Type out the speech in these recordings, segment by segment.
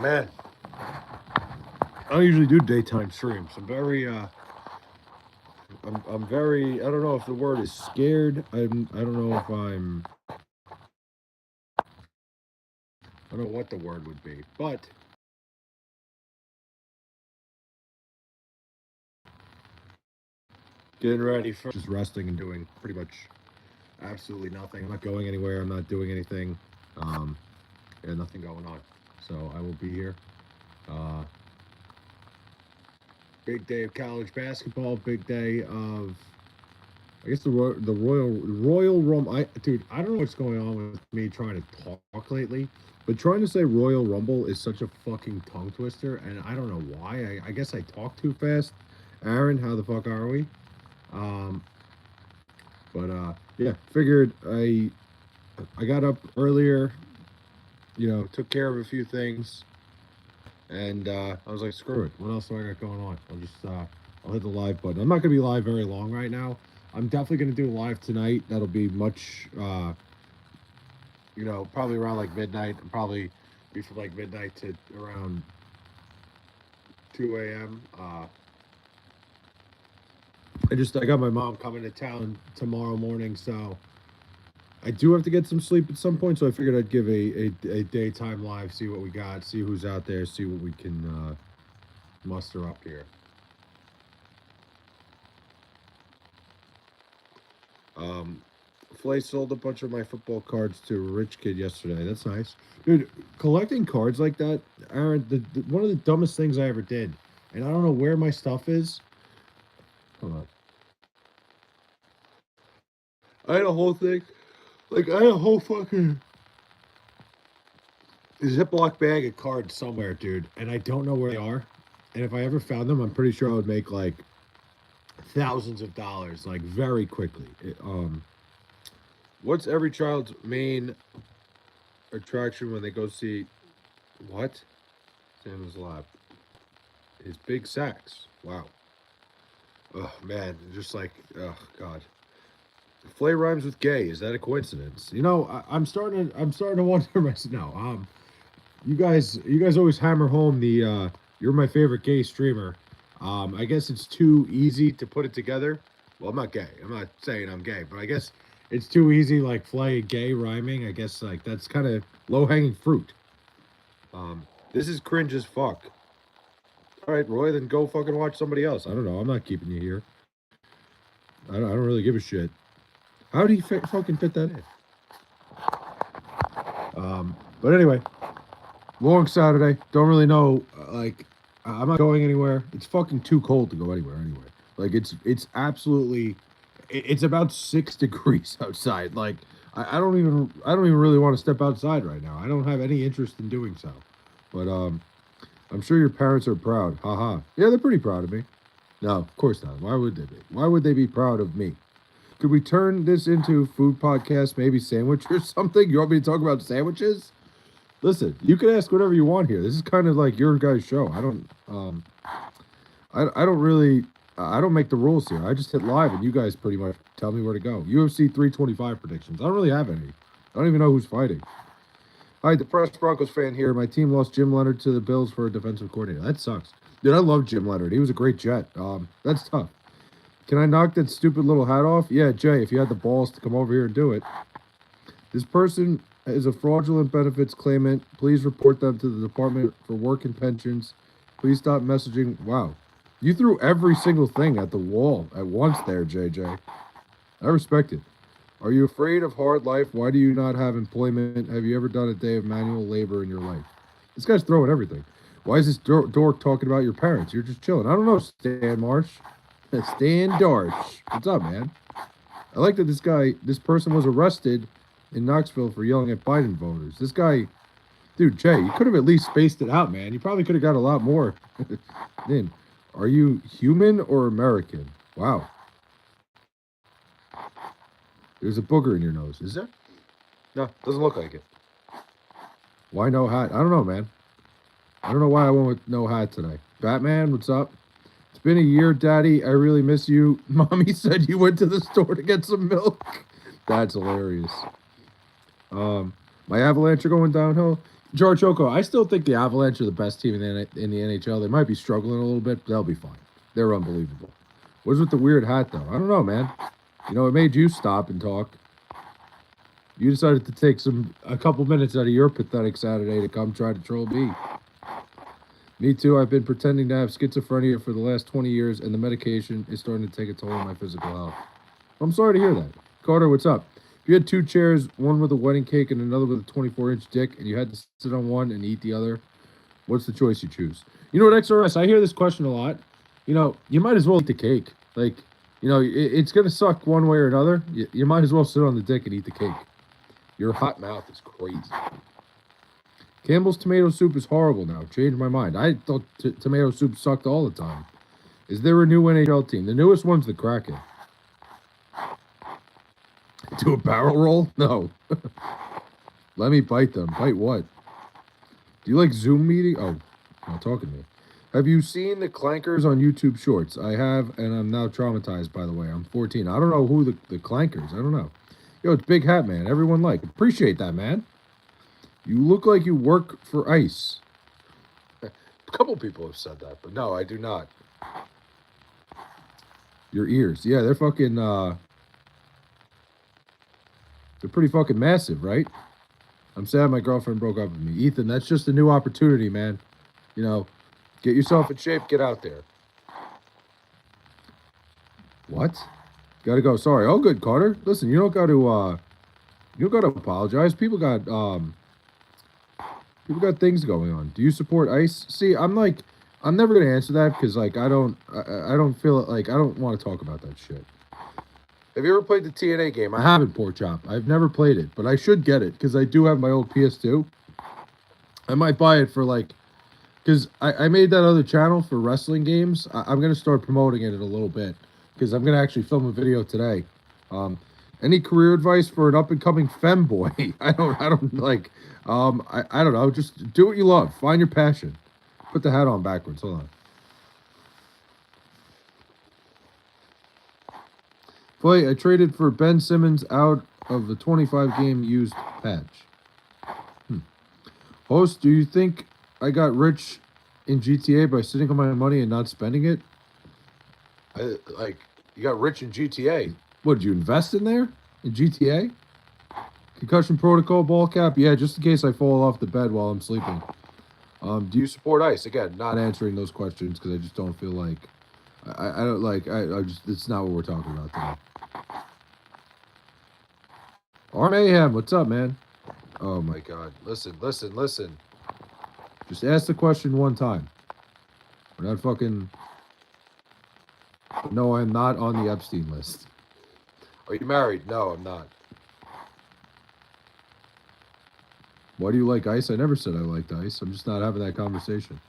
Man. I don't usually do daytime streams. I'm very, I don't know if the word is scared. I don't know if I don't know what the word would be, but getting ready for just resting and doing pretty much absolutely nothing. I'm not going anywhere. I'm not doing anything. Yeah, nothing going on. So I will be here. Uh, Big day of college basketball. Big day of, I guess the Royal Rumble. Dude, I don't know what's going on with me trying to talk lately, but trying to say Royal Rumble is such a fucking tongue twister, and I don't know why. I guess I talk too fast. Aaron, how the fuck are we? Um, yeah, figured I got up earlier, took care of a few things, and I was like, screw it. What else do I got going on? I'll hit the live button. I'm not gonna be live very long right now. I'm definitely gonna do a live tonight. That'll be much, probably around like midnight. And probably be from like midnight to around 2 a.m. I got my mom coming to town tomorrow morning, so I do have to get some sleep at some point. So I figured I'd give a daytime live, see what we got, see who's out there, see what we can muster up here. Fley sold a bunch of my football cards to a rich kid yesterday. That's nice, dude. Collecting cards like that, Aaron. One of the dumbest things I ever did, and I don't know where my stuff is. Hold on. I had a whole thing, like I had a whole fucking Ziploc bag of cards somewhere, dude, and I don't know where they are. And if I ever found them, I'm pretty sure I would make like thousands of dollars, like very quickly. What's every child's main attraction when they go see what? Sam's lab. His big sacks. Wow. Oh man, just like god. Flay rhymes with gay. Is that a coincidence? I'm starting to wonder myself. No, you guys always hammer home the you're my favorite gay streamer. I guess it's too easy to put it together. Well, I'm not gay. I'm not saying I'm gay, but I guess it's too easy, like Flay gay rhyming. I guess like that's kind of low hanging fruit. This is cringe as fuck. All right, Roy, then go fucking watch somebody else. I don't know. I'm not keeping you here. I don't really give a shit. How do you fucking fit that in? But anyway, long Saturday. Don't really know. I'm not going anywhere. It's fucking too cold to go anywhere. Anyway, like it's absolutely. It's about 6 degrees outside. Like I don't even really want to step outside right now. I don't have any interest in doing so. But I'm sure your parents are proud. Haha. Yeah, they're pretty proud of me. No, of course not. Why would they be? Why would they be proud of me? Could we turn this into food podcast, maybe sandwich or something? You want me to talk about sandwiches? Listen, you can ask whatever you want here. This is kind of like your guys' show. I don't make the rules here. I just hit live and you guys pretty much tell me where to go. UFC 325 predictions. I don't really have any. I don't even know who's fighting. Hi, depressed Broncos fan here. My team lost Jim Leonard to the Bills for a defensive coordinator. That sucks. Dude, I love Jim Leonard. He was a great Jet. That's tough. Can I knock that stupid little hat off? Yeah, Jay, if you had the balls to come over here and do it. This person is a fraudulent benefits claimant. Please report them to the Department for Work and Pensions. Please stop messaging. Wow. You threw every single thing at the wall at once there, JJ. I respect it. Are you afraid of hard life? Why do you not have employment? Have you ever done a day of manual labor in your life? This guy's throwing everything. Why is this dork talking about your parents? You're just chilling. I don't know, Stan Marsh. Stan Darsh. What's up, man? I like that this person was arrested in Knoxville for yelling at Biden voters. This guy, dude, Jay, you could have at least spaced it out, man. You probably could have got a lot more. Then, are you human or American? Wow. There's a booger in your nose. Is there? No, doesn't look like it. Why no hat? I don't know, man. I don't know why I went with no hat today. Batman, what's up? It's been a year, Daddy. I really miss you. Mommy said you went to the store to get some milk. That's hilarious. My Avalanche are going downhill. George Oko, I still think the Avalanche are the best team in the NHL. They might be struggling a little bit, but they'll be fine. They're unbelievable. What's with the weird hat, though? I don't know, man. You know, it made you stop and talk. You decided to take a couple minutes out of your pathetic Saturday to come try to troll me. Me too. I've been pretending to have schizophrenia for the last 20 years, and the medication is starting to take a toll on my physical health. I'm sorry to hear that. Carter, what's up? If you had two chairs, one with a wedding cake and another with a 24-inch dick, and you had to sit on one and eat the other, what's the choice you choose? You know what, XRS? I hear this question a lot. You know, you might as well eat the cake. Like, you know, it's going to suck one way or another. You might as well sit on the dick and eat the cake. Your hot mouth is crazy. Campbell's tomato soup is horrible now. Changed my mind. I thought tomato soup sucked all the time. Is there a new NHL team? The newest one's the Kraken. Do a barrel roll? No. Let me bite them. Bite what? Do you like Zoom meeting? Oh, not talking to me. Have you seen the Clankers on YouTube Shorts? I have, and I'm now traumatized, by the way. I'm 14. I don't know who the Clankers. I don't know. Yo, it's Big Hat Man. Everyone like. Appreciate that, man. You look like you work for ICE. A couple people have said that, but no, I do not. Your ears. Yeah, they're fucking, they're pretty fucking massive, right? I'm sad my girlfriend broke up with me. Ethan, that's just a new opportunity, man. You know, get yourself in shape, get out there. What? Gotta go. Sorry. Oh, good, Carter. Listen, you don't gotta apologize. People got things going on. Do you support ICE? See, I'm never gonna answer that because like I don't feel like I don't want to talk about that shit. Have you ever played the TNA game? I haven't, Pork Chop. I've never played it, but I should get it because I do have my old PS2. I might buy it for like, because I made that other channel for wrestling games. I'm gonna start promoting it in a little bit because I'm gonna actually film a video today. Any career advice for an up and coming femboy? I don't like. I don't know. Just do what you love. Find your passion. Put the hat on backwards. Hold on. Fley, I traded for Ben Simmons out of the 25-game used patch. Host, do you think I got rich in GTA by sitting on my money and not spending it? You got rich in GTA. What, did you invest in there? In GTA? Concussion protocol, ball cap? Yeah, just in case I fall off the bed while I'm sleeping. Do you support ICE? Again, not answering those questions because I just don't feel like... I don't like... I just... It's not what we're talking about today. R Mayhem, what's up, man? Oh, my God. Listen. Just ask the question one time. We're not fucking... No, I'm not on the Epstein list. Are you married? No, I'm not. Why do you like ICE? I never said I liked ICE. I'm just not having that conversation.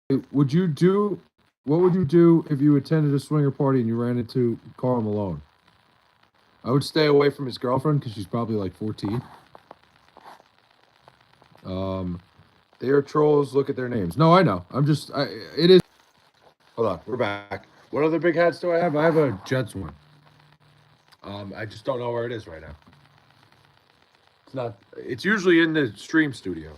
What would you do if you attended a swinger party and you ran into Karl Malone? I would stay away from his girlfriend because she's probably like 14. They are trolls. Look at their names. No, I know. It is. Hold on. We're back. What other big hats do I have? I have a Jets one. I just don't know where it is right now. It's not. It's usually in the stream studio.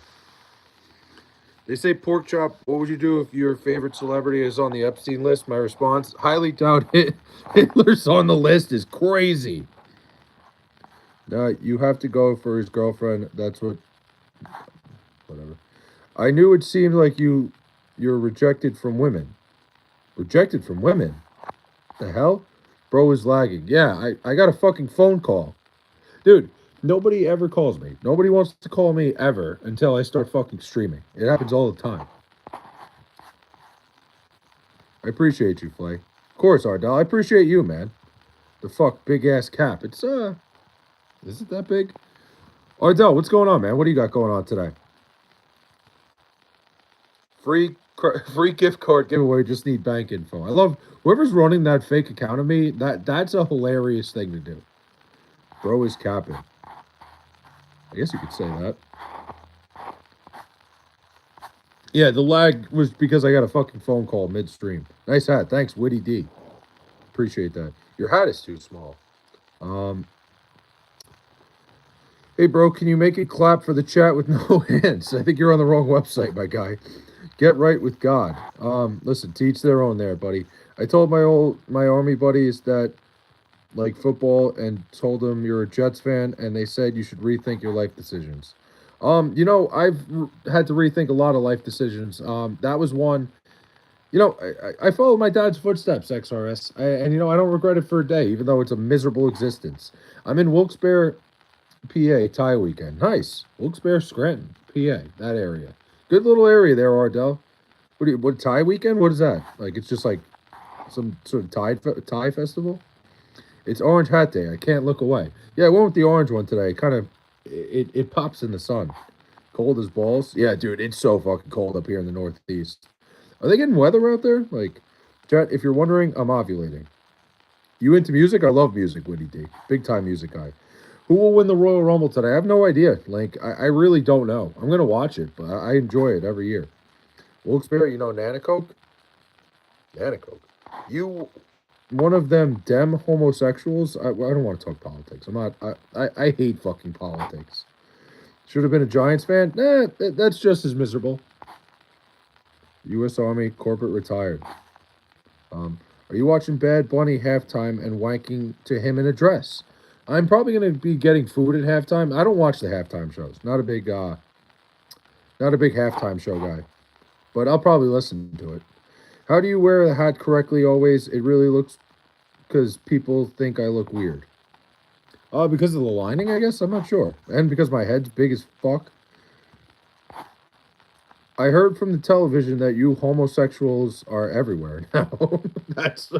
They say Pork Chop. What would you do if your favorite celebrity is on the Epstein list? My response: highly doubt Hitler's on the list is crazy. You have to go for his girlfriend. That's what. Whatever. I knew it seemed like you're rejected from women. Rejected from women? The hell? Bro is lagging. Yeah, I got a fucking phone call. Dude, nobody ever calls me. Nobody wants to call me ever until I start fucking streaming. It happens all the time. I appreciate you, Flay. Of course, Ardell. I appreciate you, man. The fuck big ass cap. It's is it that big? Ardell, what's going on, man? What do you got going on today? Free gift card giveaway. Just need bank info. I love whoever's running that fake account of me. That's a hilarious thing to do. Bro is capping. I guess you could say that. Yeah, the lag was because I got a fucking phone call midstream. Nice hat. Thanks, Witty D. Appreciate that. Your hat is too small. Hey, bro, can you make it clap for the chat with no hands? I think you're on the wrong website, my guy. Get right with God. Listen, teach their own there, buddy. I told my army buddies that like football and told them you're a Jets fan, and they said you should rethink your life decisions. I've had to rethink a lot of life decisions. That was one. I followed my dad's footsteps, XRS, and I don't regret it for a day, even though it's a miserable existence. I'm in Wilkes-Barre, PA, tie weekend. Nice. Wilkes-Barre, Scranton, PA, that area. Good little area there, Ardell. What tie weekend? What is that? Like, it's just like some sort of tie festival? It's Orange Hat Day. I can't look away. Yeah, I went with the orange one today. It pops in the sun. Cold as balls. Yeah, dude, it's so fucking cold up here in the Northeast. Are they getting weather out there? Like, chat, if you're wondering, I'm ovulating. You into music? I love music, Woody D. Big time music guy. Who will win the Royal Rumble today? I have no idea. Like, I really don't know. I'm going to watch it, but I enjoy it every year. Wilkes-Barre, Nanacoke? Nanacoke. You one of them dem homosexuals? I don't want to talk politics. I hate fucking politics. Should have been a Giants fan? Nah, that's just as miserable. U.S. Army, corporate retired. Are you watching Bad Bunny halftime and wanking to him in a dress? I'm probably going to be getting food at halftime. I don't watch the halftime shows. Not a big halftime show guy. But I'll probably listen to it. How do you wear the hat correctly always? It really looks because people think I look weird. Because of the lining, I guess? I'm not sure. And because my head's big as fuck. I heard from the television that you homosexuals are everywhere now. That's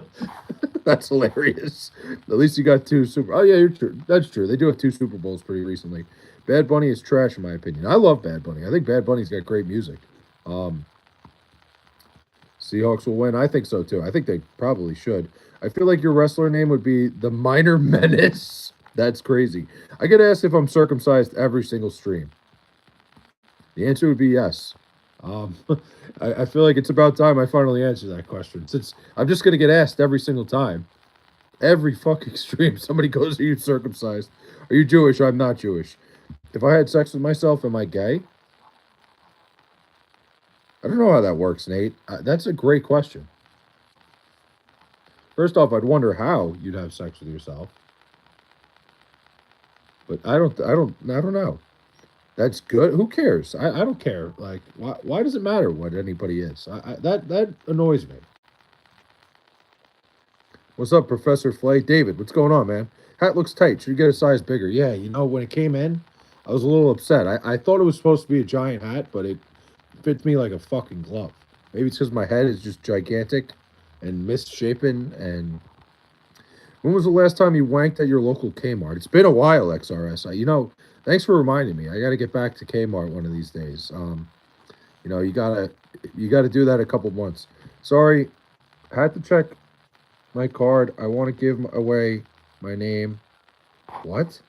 hilarious. At least you got two Super. Oh yeah, you're true. That's true. They do have two Super Bowls pretty recently. Bad Bunny is trash in my opinion. I love Bad Bunny. I think Bad Bunny's got great music. Seahawks will win. I think so too. I think they probably should. I feel like your wrestler name would be the Minor Menace. That's crazy. I get asked if I'm circumcised every single stream. The answer would be yes. I feel like it's about time I finally answer that question. Since I'm just going to get asked every single time. Every fucking stream, somebody goes, are you circumcised? Are you Jewish? I'm not Jewish. If I had sex with myself, am I gay? I don't know how that works, Nate. That's a great question. First off, I'd wonder how you'd have sex with yourself. But I don't know. That's good. Who cares? I don't care. Like, why does it matter what anybody is? That annoys me. What's up, Professor Fley? David, what's going on, man? Hat looks tight. Should get a size bigger. Yeah, when it came in, I was a little upset. I thought it was supposed to be a giant hat, but it fits me like a fucking glove. Maybe it's because my head is just gigantic and misshapen. And when was the last time you wanked at your local Kmart? It's been a while, XRS. Thanks for reminding me. I got to get back to Kmart one of these days. You gotta do that a couple months. Sorry, I had to check my card. I want to give away my name. What?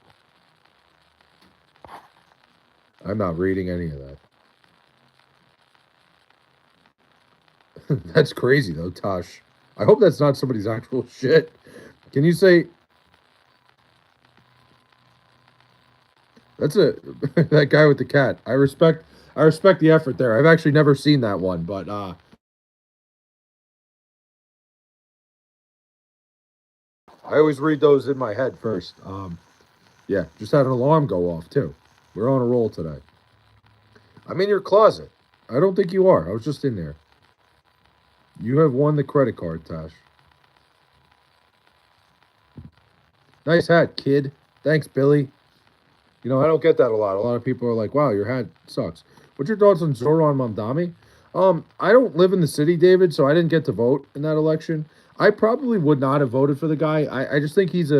I'm not reading any of that. That's crazy though, Tosh. I hope that's not somebody's actual shit. Can you say that's that guy with the cat? I respect the effort there. I've actually never seen that one, but I always read those in my head first. Yeah, just had an alarm go off too. We're on a roll today. I'm in your closet. I don't think you are. I was just in there. You have won the credit card, Tash. Nice hat, kid. Thanks, Billy. I don't get that a lot. A lot of people are like, wow, your hat sucks. What's your thoughts on Zoran Mamdani? I don't live in the city, David, so I didn't get to vote in that election. I probably would not have voted for the guy. I just think he's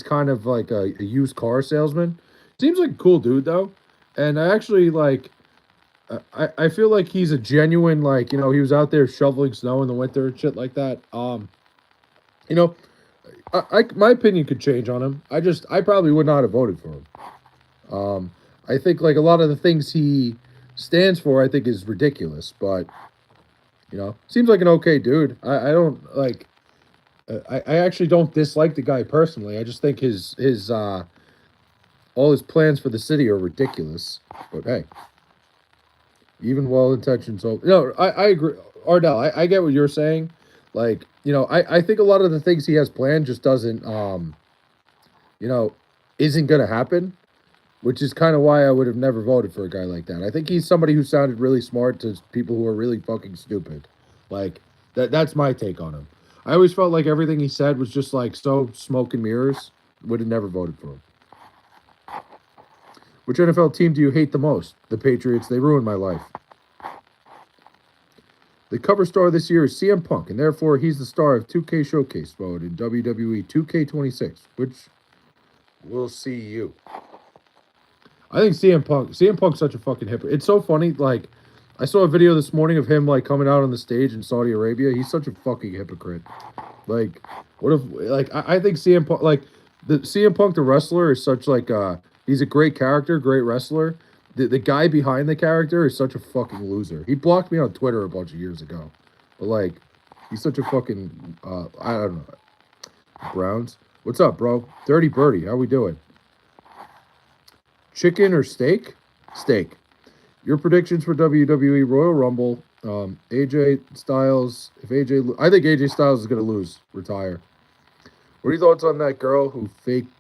kind of like a used car salesman. Seems like a cool dude, though. And I actually, I feel like he's a genuine, he was out there shoveling snow in the winter and shit like that. My opinion could change on him. I probably would not have voted for him. I think, a lot of the things he stands for, I think is ridiculous, but, seems like an okay dude. I don't, I actually don't dislike the guy personally. I just think his All his plans for the city are ridiculous. But hey, even well-intentioned. So no, I agree, Ardell. I get what you're saying. Like, I think a lot of the things he has planned just doesn't you know, isn't gonna happen. Which is kind of why I would have never voted for a guy like that. I think he's somebody who sounded really smart to people who are really fucking stupid. Like that's my take on him. I always felt like everything he said was just like so smoke and mirrors. Would have never voted for him. Which NFL team do you hate the most? The Patriots. They ruined my life. The cover star this year is CM Punk, and therefore he's the star of 2K Showcase mode in WWE 2K26, which will see you. I think CM Punk's such a fucking hypocrite. It's so funny. Like, I saw a video this morning of him like coming out on the stage in Saudi Arabia. He's such a fucking hypocrite. Like, what if like I think CM Punk the CM Punk the wrestler is such like he's a great character, great wrestler. The guy behind the character is such a fucking loser. He blocked me on Twitter a bunch of years ago, but like, he's such a fucking I don't know. Browns, what's up, bro? Dirty Birdie, how we doing? Chicken or steak? Steak. Your predictions for WWE Royal Rumble. AJ Styles. I think AJ Styles is gonna lose, retire. What are your thoughts on that girl who faked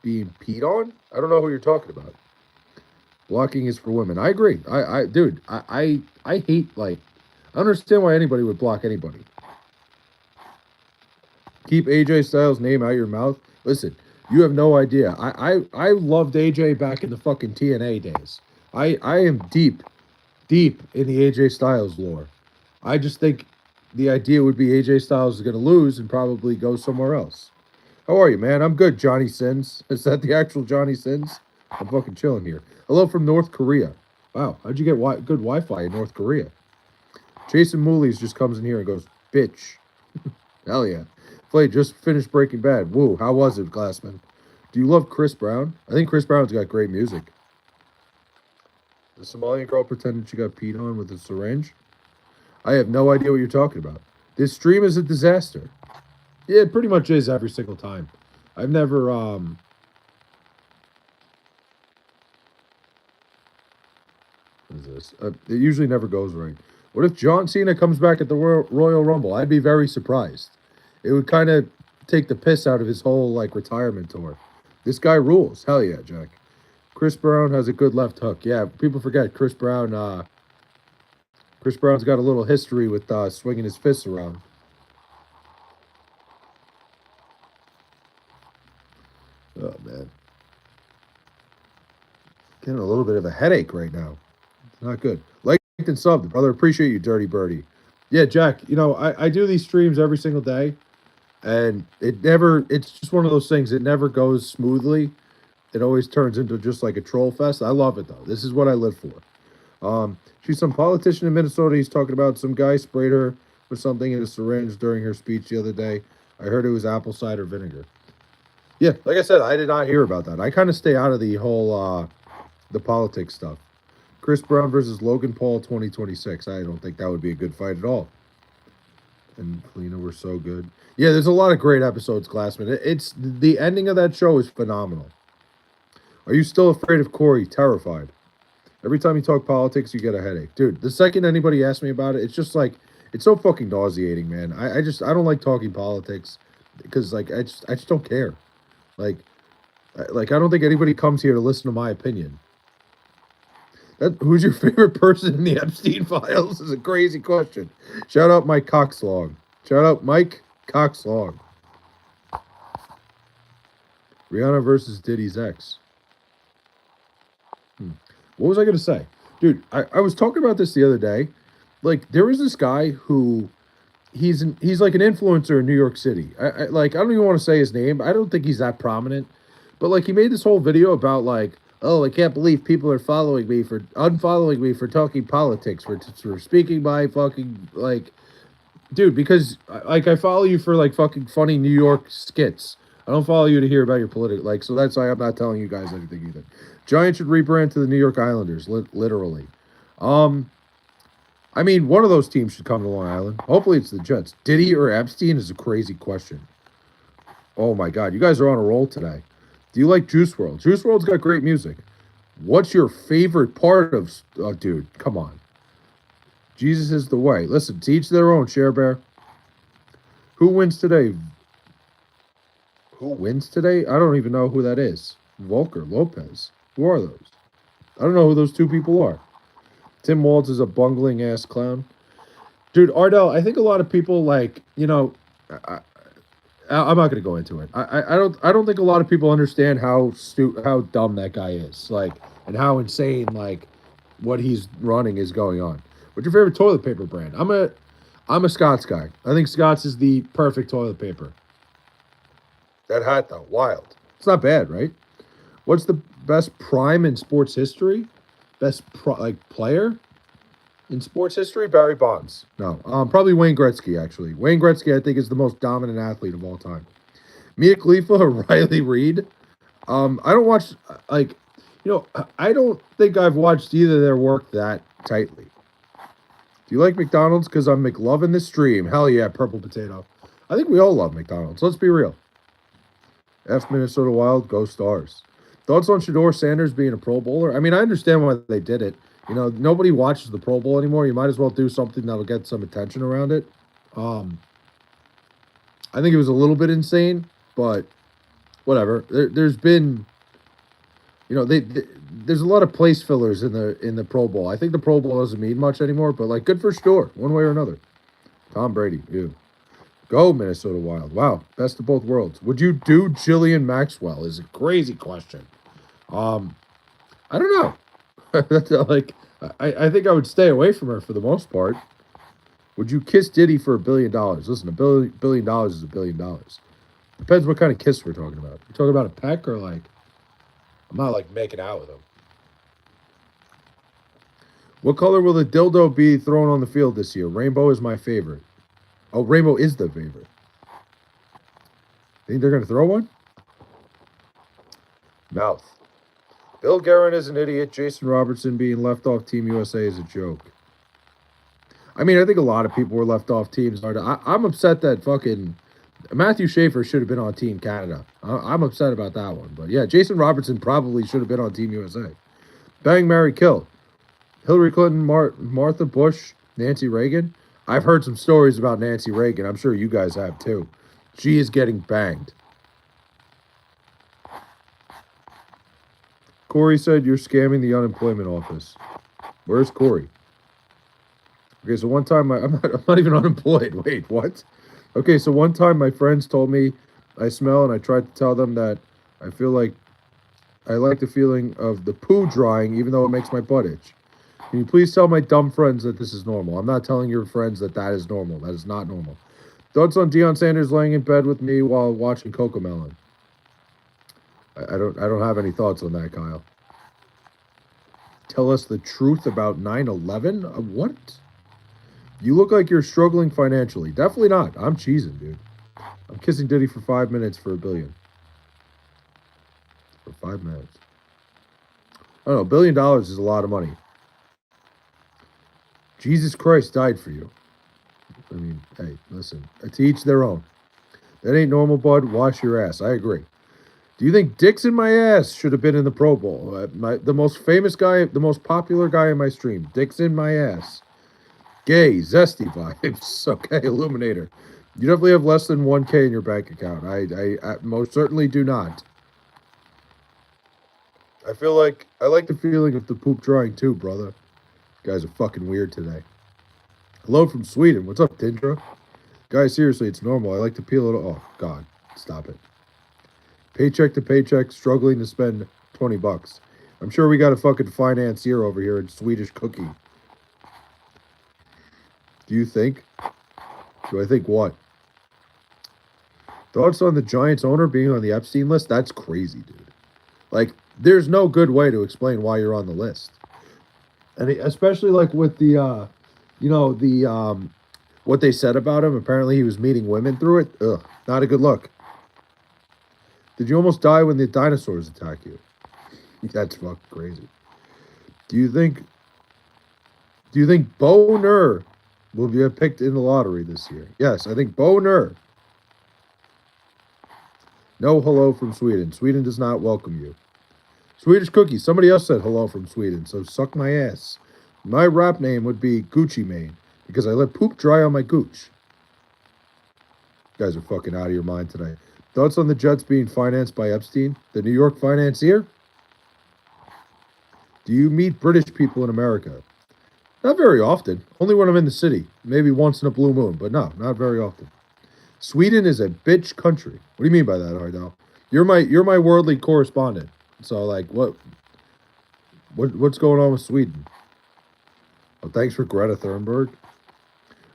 being peed on? I don't know who you're talking about. Blocking is for women. I agree. Dude, I hate, like, I don't understand why anybody would block anybody. Keep AJ Styles' name out your mouth. Listen, you have no idea. I loved AJ back in the fucking TNA days. I am deep in the AJ Styles lore. I just think the idea would be AJ Styles is going to lose and probably go somewhere else. How are you, man? I'm good, Johnny Sins. Is that the actual Johnny Sins? I'm fucking chilling here. Hello from North Korea. Wow, how'd you get good Wi-Fi in North Korea? Jason Mooley's just comes in here and goes, bitch. Hell yeah. Fley just finished Breaking Bad. Woo, how was it, Glassman? Do you love Chris Brown? I think Chris Brown's got great music. The Somalian girl pretended she got peed on with a syringe? I have no idea what you're talking about. This stream is a disaster. Yeah, it pretty much is every single time. I've never, What is this? It usually never goes right. What if John Cena comes back at the Royal Rumble? I'd be very surprised. It would kind of take the piss out of his whole, like, retirement tour. This guy rules. Hell yeah, Jack. Chris Brown has a good left hook. Yeah, people forget Chris Brown. Chris Brown's got a little history with swinging his fists around. Oh, man. Getting a little bit of a headache right now. Not good. Liked and subbed, brother. Appreciate you, Dirty Birdie. Yeah, Jack, I do these streams every single day, and it's just one of those things. It never goes smoothly. It always turns into just like a troll fest. I love it, though. This is what I live for. She's some politician in Minnesota. He's talking about some guy sprayed her with something in a syringe during her speech the other day. I heard it was apple cider vinegar. Yeah, like I said, I did not hear about that. I kind of stay out of the whole the politics stuff. Chris Brown versus Logan Paul 2026. I don't think that would be a good fight at all. And Kalina were so good. Yeah, there's a lot of great episodes, Glassman. It's the ending of that show is phenomenal. Are you still afraid of Corey? Terrified. Every time you talk politics, you get a headache. Dude, the second anybody asks me about it, it's just like, it's so fucking nauseating, man. I don't like talking politics because, like, I just don't care. Like, I don't think anybody comes here to listen to my opinion. Who's your favorite person in the Epstein files is a crazy question. Shout out Mike Coxlong. Shout out Mike Coxlong. Rihanna versus Diddy's ex. What was I going to say? Dude, I was talking about this the other day. Like, there was this guy who, he's like an influencer in New York City. I don't even want to say his name. I don't think he's that prominent. But, like, he made this whole video about, like, oh, I can't believe people are unfollowing me for talking politics, for speaking my fucking, like, dude, because, like, I follow you for, like, fucking funny New York skits. I don't follow you to hear about your political, like, so that's why I'm not telling you guys anything either. Giants should rebrand to the New York Islanders, literally. I mean, one of those teams should come to Long Island. Hopefully it's the Jets. Diddy or Epstein is a crazy question. Oh, my God. You guys are on a roll today. Do you like Juice World? Juice World's got great music. What's your favorite part of? Oh, dude, come on. Jesus is the way. Listen, to each their own. Share Bear. Who wins today? Who wins today? I don't even know who that is. Volker Lopez. Who are those? I don't know who those two people are. Tim Waltz is a bungling ass clown. Dude, Ardell, I think a lot of people like, I'm not going to go into it. I don't think a lot of people understand how dumb that guy is, like, and how insane like what he's running is going on. What's your favorite toilet paper brand? I'm a Scott's guy. I think Scott's is the perfect toilet paper. That hat though, wild. It's not bad, right? What's the best prime in sports history? Player in sports history? Barry Bonds. No, probably Wayne Gretzky. Actually, Wayne Gretzky I think is the most dominant athlete of all time. Mia Khalifa or Riley Reid. I don't watch like, I don't think I've watched either of their work that tightly. Do you like McDonald's? Because I'm McLovin' this stream. Hell yeah, purple potato. I think we all love McDonald's. Let's be real. F Minnesota Wild, go Stars. Thoughts on Shador Sanders being a Pro Bowler? I mean, I understand why they did it. Nobody watches the Pro Bowl anymore. You might as well do something that'll get some attention around it. I think it was a little bit insane, but whatever. There's been, there's a lot of place fillers in the Pro Bowl. I think the Pro Bowl doesn't mean much anymore, but like, good for Shador, one way or another. Tom Brady, ew. Go Minnesota Wild. Wow, best of both worlds. Would you do Jillian Maxwell? Is a crazy question. I don't know. Like, I think I would stay away from her for the most part. Would you kiss Diddy for $1 billion? Listen, $1 billion is $1 billion. Depends what kind of kiss we're talking about. We're talking about a peck or like, I'm not like making out with him. What color will the dildo be thrown on the field this year? Rainbow is my favorite. Oh, rainbow is the favorite. Think they're going to throw one? Mouth. Bill Guerin is an idiot. Jason Robertson being left off Team USA is a joke. I mean, I think a lot of people were left off teams. I'm upset that fucking Matthew Schaefer should have been on Team Canada. I'm upset about that one. But yeah, Jason Robertson probably should have been on Team USA. Bang, marry, kill. Hillary Clinton, Martha Bush, Nancy Reagan. I've heard some stories about Nancy Reagan. I'm sure you guys have too. She is getting banged. Corey said you're scamming the unemployment office. Where's Corey? Okay, so one time I'm not even unemployed. Wait, what? Okay, so one time my friends told me I smell, and I tried to tell them that I feel like I like the feeling of the poo drying, even though it makes my butt itch. Can you please tell my dumb friends that this is normal? I'm not telling your friends that is normal. That is not normal. Thoughts on Deion Sanders laying in bed with me while watching Cocomelon? I don't have any thoughts on that, Kyle. Tell us the truth about 9/11? What? You look like you're struggling financially. Definitely not. I'm cheesing, dude. I'm kissing Diddy for 5 minutes for $1 billion. For 5 minutes. I don't know. $1 billion is a lot of money. Jesus Christ died for you. I mean, hey, listen. To each their own. That ain't normal, bud. Wash your ass. I agree. Do you think Dicks in my ass should have been in the Pro Bowl? The most famous guy, the most popular guy in my stream. Dicks in my ass. Gay, zesty vibes. Okay, Illuminator. You definitely have less than 1K in your bank account. I most certainly do not. I like the feeling of the poop drying too, brother. You guys are fucking weird today. Hello from Sweden. What's up, Tindra? Guys, seriously, it's normal. I like to peel it. Oh, God. Stop it. Paycheck to paycheck, struggling to spend $20. I'm sure we got a fucking financier over here in Swedish Cookie. Do you think? Do I think what? Thoughts on the Giants owner being on the Epstein list? That's crazy, dude. Like, there's no good way to explain why you're on the list. And especially like with the, what they said about him. Apparently he was meeting women through it. Ugh, not a good look. Did you almost die when the dinosaurs attack you? That's fucking crazy. Do you think Bo Nur will be picked in the lottery this year? Yes, I think Bo Nur. No hello from Sweden. Sweden does not welcome you. Swedish Cookie. Somebody else said hello from Sweden, so suck my ass. My rap name would be Gucci Mane because I let poop dry on my gooch. You guys are fucking out of your mind today. Thoughts on the Jets being financed by Epstein, the New York financier? Do you meet British people in America? Not very often. Only when I'm in the city. Maybe once in a blue moon, but no, not very often. Sweden is a bitch country. What do you mean by that, Ardell? You're my worldly correspondent. So like what's going on with Sweden? Oh, thanks for Greta Thunberg.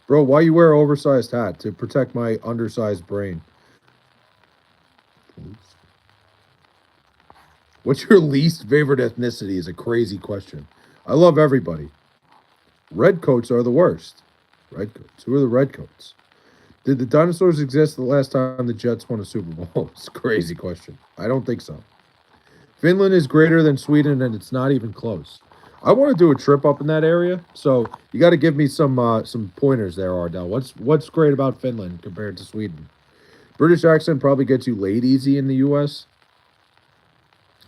Bro, why you wear an oversized hat? To protect my undersized brain. What's your least favorite ethnicity is a crazy question. I love everybody. Redcoats are the worst. Redcoats. Who are the redcoats? Did the dinosaurs exist the last time the Jets won a Super Bowl? It's a crazy question. I don't think so. Finland is greater than Sweden, and it's not even close. I want to do a trip up in that area, so you got to give me some pointers there, Ardell. What's great about Finland compared to Sweden? British accent probably gets you laid easy in the U.S.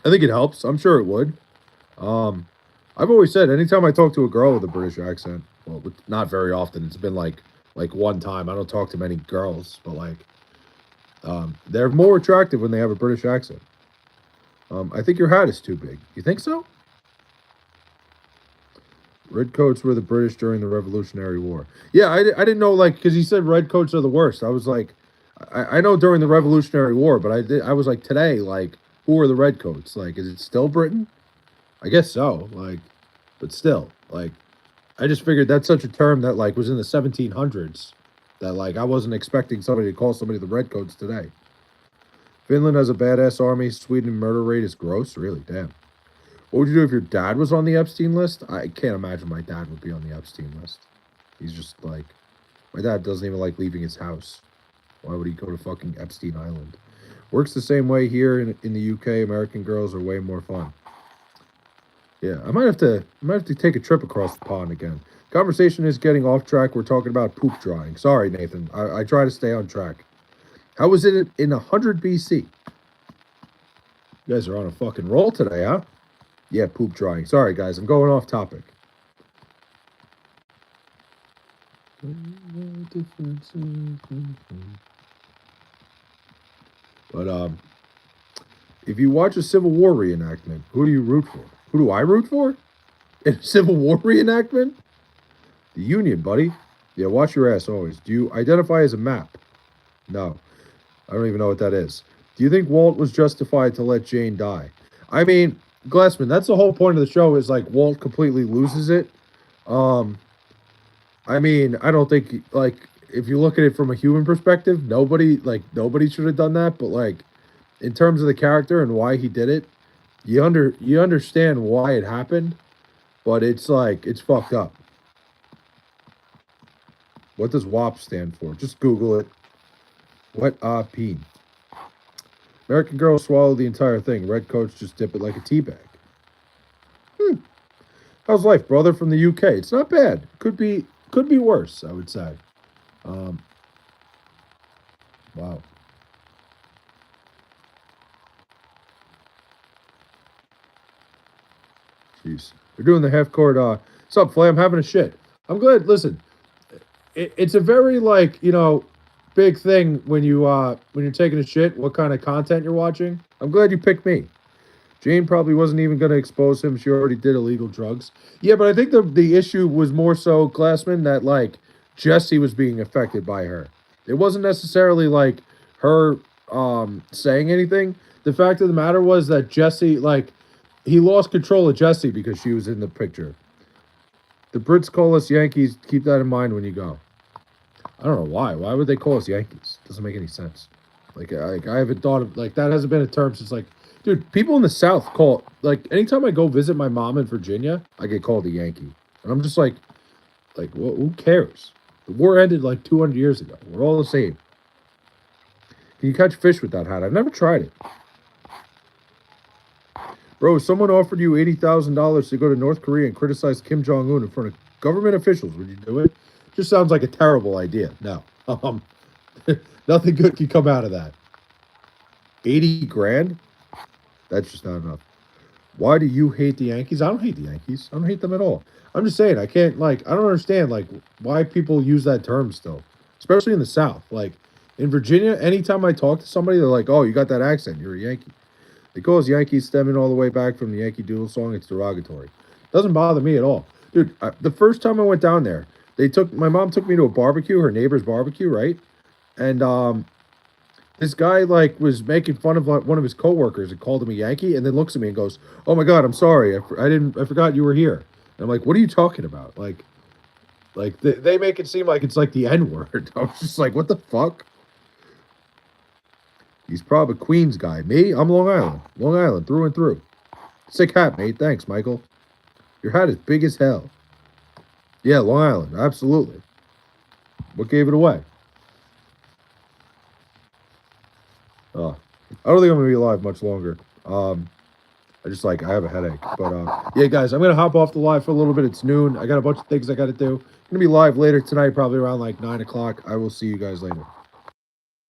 I think it helps. I'm sure it would. I've always said anytime I talk to a girl with a British accent, well, not very often. It's been like one time. I don't talk to many girls, but they're more attractive when they have a British accent. I think your hat is too big. You think so? Redcoats were the British during the Revolutionary War. Yeah, I didn't know, like, because he said redcoats are the worst. I was like, I know during the Revolutionary War, but I was like, today, like, who are the redcoats? Like, is it still Britain? I guess so. Like, but still, like, I just figured that's such a term that like was in the 1700s that like I wasn't expecting somebody to call somebody the redcoats today. Finland has a badass army. Sweden murder rate is gross. Really, damn. What would you do if your dad was on the Epstein list? I can't imagine my dad would be on the Epstein list. He's just like, my dad doesn't even like leaving his house. Why would he go to fucking Epstein Island? Works the same way here in the UK. American girls are way more fun. Yeah, I might have to take a trip across the pond again. Conversation is getting off track. We're talking about poop drying. Sorry, Nathan. I try to stay on track. How was it in 100 BC? You guys are on a fucking roll today, huh? Yeah, poop drying. Sorry, guys. I'm going off topic. But if you watch a Civil War reenactment, who do you root for? Who do I root for? In a Civil War reenactment? The Union, buddy. Yeah, watch your ass always. Do you identify as a map? No. I don't even know what that is. Do you think Walt was justified to let Jane die? I mean, Glassman, that's the whole point of the show is like Walt completely loses it. I mean, I don't think like if you look at it from a human perspective, nobody should have done that, but like in terms of the character and why he did it, you understand why it happened, but it's like it's fucked up. What does WAP stand for? Just Google it. What peen? American girls swallow the entire thing. Redcoats just dip it like a tea bag. How's life, brother, from the UK? It's not bad. Could be worse, I would say. Wow. Jeez. They're doing the half court. What's up, Flay? I'm having a shit. I'm glad. Listen, it's a very like big thing when you're taking a shit. What kind of content you're watching? I'm glad you picked me. Jane probably wasn't even going to expose him. She already did illegal drugs. Yeah, but I think the issue was more so Glassman that like Jesse was being affected by her. It wasn't necessarily like her saying anything. The fact of the matter was that Jesse he lost control of Jesse because she was in the picture. The Brits call us Yankees. Keep that in mind when you go. I don't know why. Why would they call us Yankees? Doesn't make any sense. Like I haven't thought of that hasn't been a term since dude, people in the South call anytime I go visit my mom in Virginia, I get called a Yankee, and I'm just like, well, who cares? The war ended 200 years ago. We're all the same. Can you catch fish with that hat? I've never tried it. Bro, if someone offered you $80,000 to go to North Korea and criticize Kim Jong-un in front of government officials, would you do it? Just sounds like a terrible idea. No. Nothing good can come out of that. 80 grand? That's just not enough. Why do you hate the Yankees? I don't hate the Yankees. I don't hate them at all. I'm just saying, I can't, like, I don't understand, like, why people use that term still, especially in the South. Like, in Virginia, anytime I talk to somebody, they're like, oh, you got that accent. You're a Yankee. They call us Yankees stemming all the way back from the Yankee Doodle song. It's derogatory. Doesn't bother me at all. Dude, the first time I went down there, my mom took me to a barbecue, her neighbor's barbecue, right? And this guy like was making fun of like, one of his coworkers and called him a Yankee, and then looks at me and goes, "Oh my God, I'm sorry. I forgot you were here." And I'm like, "What are you talking about?" Like they make it seem like it's like the N word. I was just like, "What the fuck?" He's probably a Queens guy. Me, I'm Long Island through and through. Sick hat, mate. Thanks, Michael. Your hat is big as hell. Yeah, Long Island, absolutely. What gave it away? Oh, I don't think I'm gonna be alive much longer. I have a headache. But yeah, guys, I'm gonna hop off the live for a little bit. It's noon. I got a bunch of things I got to do. I'm gonna be live later tonight, probably around like 9 o'clock. I will see you guys later.